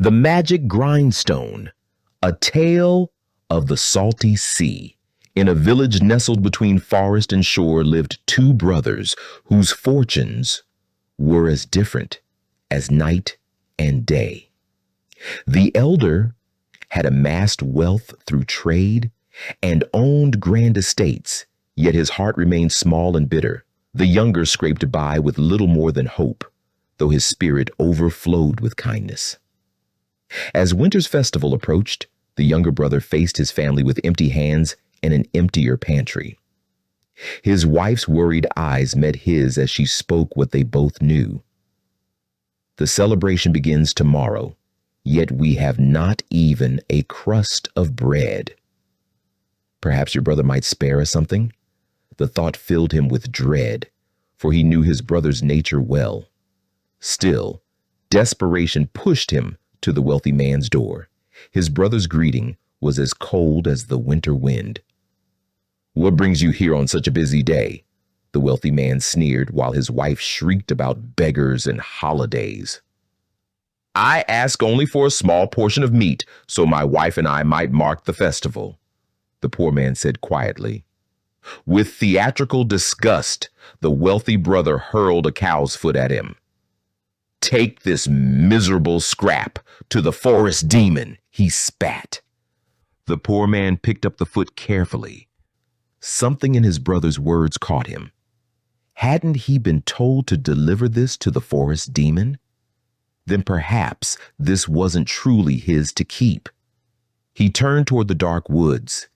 The Magic Grindstone, a tale of the salty sea. In a village nestled between forest and shore lived two brothers whose fortunes were as different as night and day. The elder had amassed wealth through trade and owned grand estates, yet his heart remained small and bitter. The younger scraped by with little more than hope, though his spirit overflowed with kindness. As winter's festival approached, the younger brother faced his family with empty hands and an emptier pantry. His wife's worried eyes met his as she spoke what they both knew. The celebration begins tomorrow, yet we have not even a crust of bread. Perhaps your brother might spare us something? The thought filled him with dread, for he knew his brother's nature well. Still, desperation pushed him to the wealthy man's door. His brother's greeting was as cold as the winter wind. "What brings you here on such a busy day?" the wealthy man sneered while his wife shrieked about beggars and holidays. "I ask only for a small portion of meat so my wife and I might mark the festival," the poor man said quietly. With theatrical disgust, the wealthy brother hurled a cow's foot at him. "Take this miserable scrap to the forest demon," he spat. The poor man picked up the foot carefully. Something in his brother's words caught him. Hadn't he been told to deliver this to the forest demon? Then perhaps this wasn't truly his to keep. He turned toward the dark woods.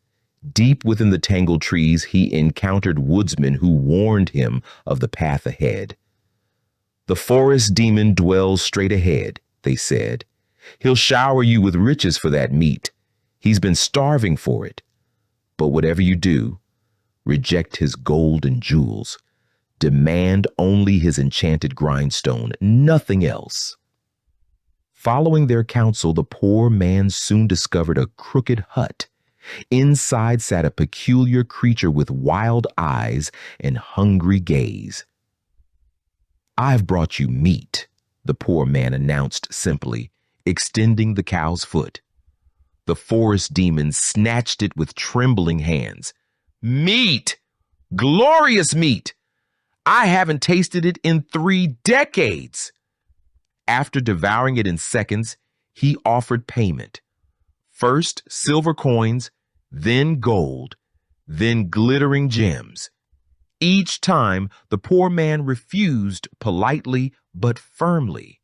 Deep within the tangled trees, he encountered woodsmen who warned him of the path ahead. "The forest demon dwells straight ahead," they said. "He'll shower you with riches for that meat. He's been starving for it. But whatever you do, reject his gold and jewels. Demand only his enchanted grindstone, nothing else." Following their counsel, the poor man soon discovered a crooked hut. Inside sat a peculiar creature with wild eyes and hungry gaze. "I've brought you meat," the poor man announced simply, extending the cow's foot. The forest demon snatched it with trembling hands. "Meat! Glorious meat! I haven't tasted it in 3 decades. After devouring it in seconds, he offered payment. First silver coins, then gold, then glittering gems. Each time, the poor man refused politely but firmly.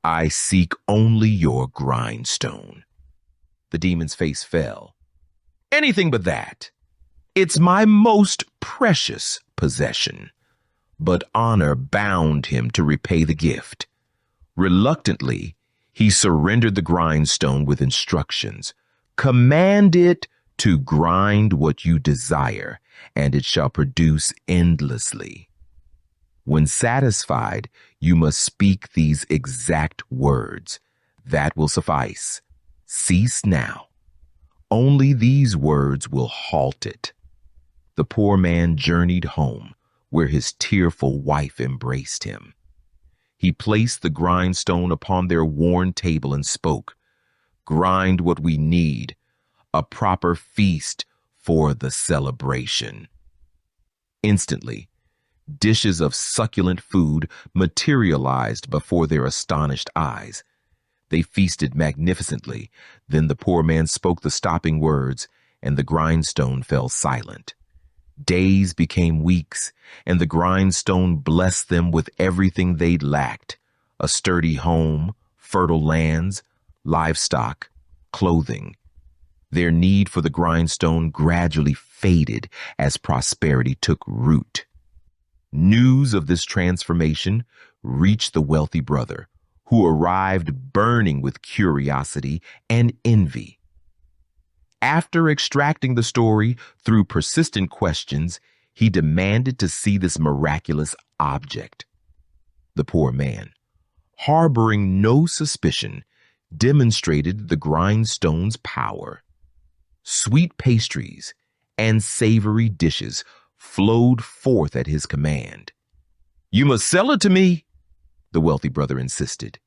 "I seek only your grindstone." The demon's face fell. "Anything but that. It's my most precious possession." But honor bound him to repay the gift. Reluctantly, he surrendered the grindstone with instructions. "Command it to grind what you desire, and it shall produce endlessly. When satisfied, you must speak these exact words. That will suffice. Cease now. Only these words will halt it." The poor man journeyed home, where his tearful wife embraced him. He placed the grindstone upon their worn table and spoke, "Grind what we need, a proper feast for the celebration." Instantly, dishes of succulent food materialized before their astonished eyes. They feasted magnificently. Then the poor man spoke the stopping words, and the grindstone fell silent. Days became weeks, and the grindstone blessed them with everything they'd lacked: a sturdy home, fertile lands, livestock, clothing. Their need for the grindstone gradually faded as prosperity took root. News of this transformation reached the wealthy brother, who arrived burning with curiosity and envy. After extracting the story through persistent questions, he demanded to see this miraculous object. The poor man, harboring no suspicion, demonstrated the grindstone's power. Sweet pastries and savory dishes flowed forth at his command. "You must sell it to me," the wealthy brother insisted.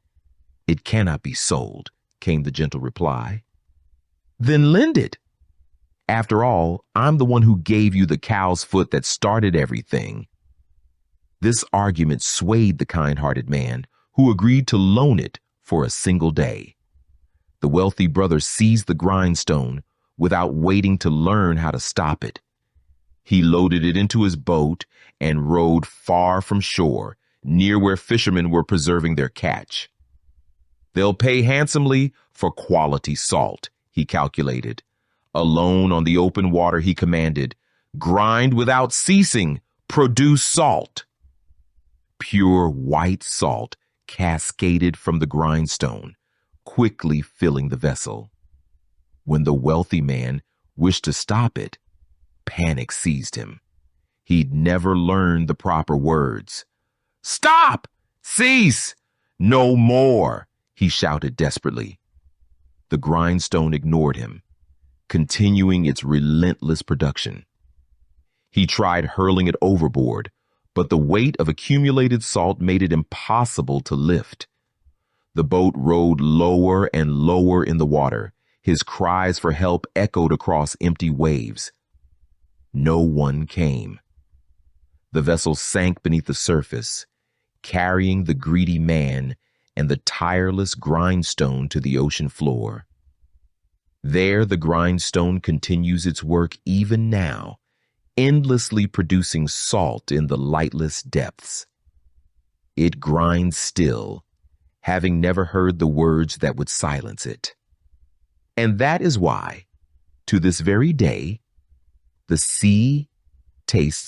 "It cannot be sold," came the gentle reply. "Then lend it. After all, I'm the one who gave you the cow's foot that started everything." This argument swayed the kind-hearted man, who agreed to loan it for a single day. The wealthy brother seized the grindstone without waiting to learn how to stop it. He loaded it into his boat and rowed far from shore, near where fishermen were preserving their catch. "They'll pay handsomely for quality salt," he calculated. Alone on the open water, he commanded, "Grind without ceasing, produce salt." Pure white salt cascaded from the grindstone, quickly filling the vessel. When the wealthy man wished to stop it, panic seized him. He'd never learned the proper words. "Stop! Cease! No more!" he shouted desperately. The grindstone ignored him, continuing its relentless production. He tried hurling it overboard, but the weight of accumulated salt made it impossible to lift. The boat rode lower and lower in the water. His cries for help echoed across empty waves. No one came. The vessel sank beneath the surface, carrying the greedy man and the tireless grindstone to the ocean floor. There the grindstone continues its work even now, endlessly producing salt in the lightless depths. It grinds still, having never heard the words that would silence it. And that is why, to this very day, the sea tastes